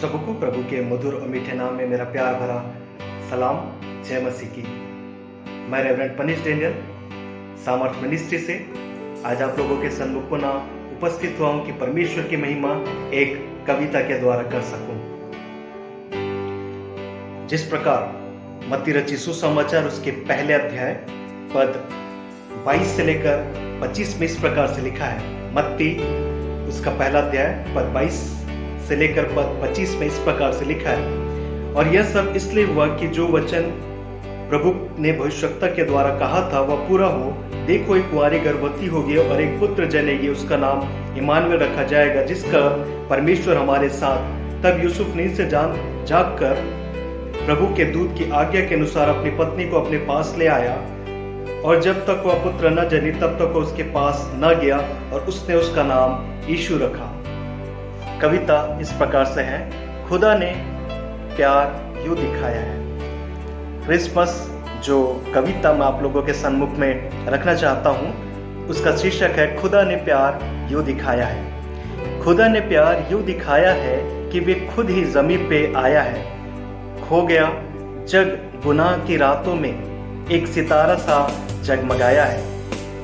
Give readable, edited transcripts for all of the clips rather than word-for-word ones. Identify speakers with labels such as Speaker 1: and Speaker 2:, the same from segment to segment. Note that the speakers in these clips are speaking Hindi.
Speaker 1: सबको प्रभु के मधुर और मीठे नाम में मेरा प्यार भरा सलाम। जय मसीह की। मैं रेवरेंड पनिश डेनियल सामर्थ मिनिस्ट्री से आज आप लोगों के सन्मुख पुनः उपस्थित हुआ हूं कि परमेश्वर की महिमा एक कविता के द्वारा कर सकूं। जिस प्रकार मत्ती रचित सुसमाचार उसके पहले अध्याय पद 22 से लेकर 25 में इस प्रकार से लिखा है। मत्ती उसका पहला अध्याय पद 22 से लेकर पद 25 में इस प्रकार से लिखा है। और यह सब इसलिए हुआ कि जो वचन प्रभु ने भविष्यवक्ता के द्वारा कहा था वह पूरा हो। देखो, एक कुंवारी गर्भवती होगी और एक पुत्र जनेगी, उसका नाम इमानुएल रखा जाएगा, जिसका परमेश्वर हमारे साथ। तब यूसुफ नींद से जाग कर प्रभु के दूत की आज्ञा के अनुसार अपनी पत्नी को अपने पास ले आया, और जब तक वह पुत्र न जनी तब तक वह उसके पास न गया, और उसने उसका नाम यीशु रखा। कविता इस प्रकार से है। खुदा ने प्यार यूं दिखाया है। क्रिसमस जो कविता मैं आप लोगों के सन्मुख में रखना चाहता हूं, उसका शीर्षक है खुदा ने प्यार यूं दिखाया है। खुदा ने प्यार यूं दिखाया है कि वे खुद ही जमीन पे आया है। खो गया जग गुनाह की रातों में, एक सितारा सा जगमगाया है।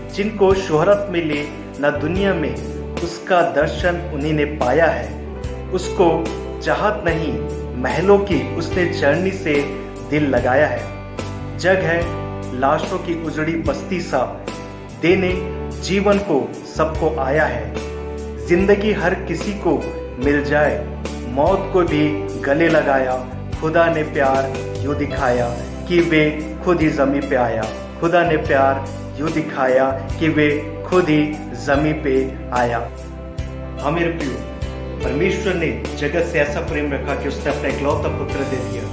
Speaker 1: जिनको शोहरत मिली न दुनिया में, उसका दर्शन उन्हीं ने पाया है। उसको चाहत नहीं महलों की, उसने चरनी से दिल लगाया है। जग है लाशों की उजड़ी बस्ती सा, देने जीवन को सबको आया है। जिंदगी हर किसी को मिल जाए, मौत को भी गले लगाया। खुदा ने प्यार यूं दिखाया कि वे खुद ही जमीन पे आया। खुदा ने प्यार यूं दिखाया कि वे खुद ही जमीन पे आया। हाँ मेरे प्रियो, परमेश्वर ने जगत से ऐसा प्रेम रखा कि उसने अपना इकलौता पुत्र दे दिया।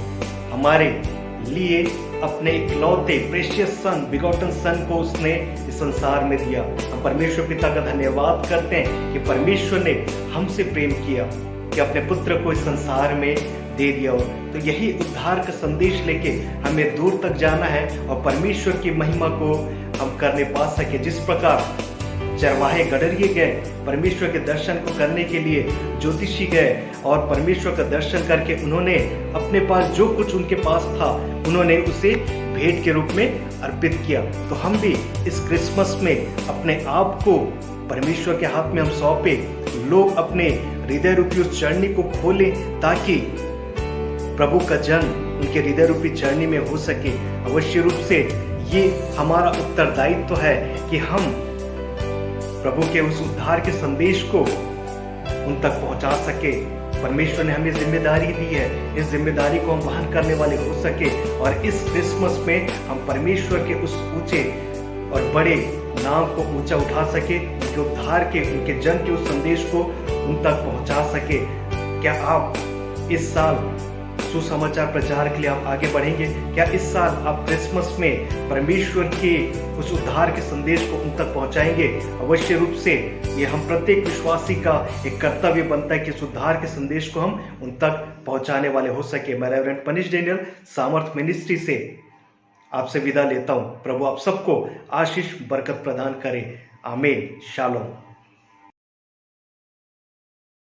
Speaker 1: हमारे लिए अपने इकलौते प्रेशियस सन, बिगॉटन सन को उसने इस संसार में दिया। हम परमेश्वर पिता का धन्यवाद करते हैं कि परमेश्वर ने हमसे प्रेम किया कि अपने पुत्र को इस संसार में दे दिया हो। तो यही उद्धार का संदेश लेके हमें दूर तक जाना है और परमेश्वर की महिमा को हम करने पा सके। जिस प्रकार चरवाहे गडरिए गए परमेश्वर के दर्शन को करने के लिए, ज्योतिषी गए और परमेश्वर का दर्शन करके उन्होंने अपने पास जो कुछ उनके पास था उन्होंने उसे भेंट के रूप में अर्पित किया। तो हम भी इस क्रिसमस में अपने आप को परमेश्वर के हाथ में हम सौंपे। लोग अपने हृदय रूपी उस चरनी को खोलें ताकि प्रभु का जन्म उनके हृदय रूपी चरनी में हो सके। अवश्य रूप से ये हमारा उत्तरदायित्व है कि हम प्रभु के उस उद्धार के संदेश को उन तक पहुंचा सके। परमेश्वर ने हमें जिम्मेदारी दी है, इस जिम्मेदारी को हम वहन करने वाले हो सके और इस क्रिसमस में हम परमेश्वर के उस ऊंचे और बड़े नाम को ऊंचा उठा सके, उनके उद्धार के, उनके जन्म के उस संदेश को उन तक पहुंचा सके। क्या आप इस साल सुसमाचार प्रचार के लिए आप आगे बढ़ेंगे? क्या इस साल आप क्रिसमस में परमेश्वर के उस उद्धार के संदेश को उन तक पहुंचाएंगे? अवश्य रूप से ये हम प्रत्येक विश्वासी का एक कर्तव्य बनता है कि इस उद्धार के संदेश को हम उन तक पहुंचाने वाले हो सके। मैं रेवरेंड पनिश डेनियल सामर्थ मिनिस्ट्री से आपसे विदा लेता हूं। प्रभु आप सबको आशीष बरकत प्रदान करे। आमीन। शालोम।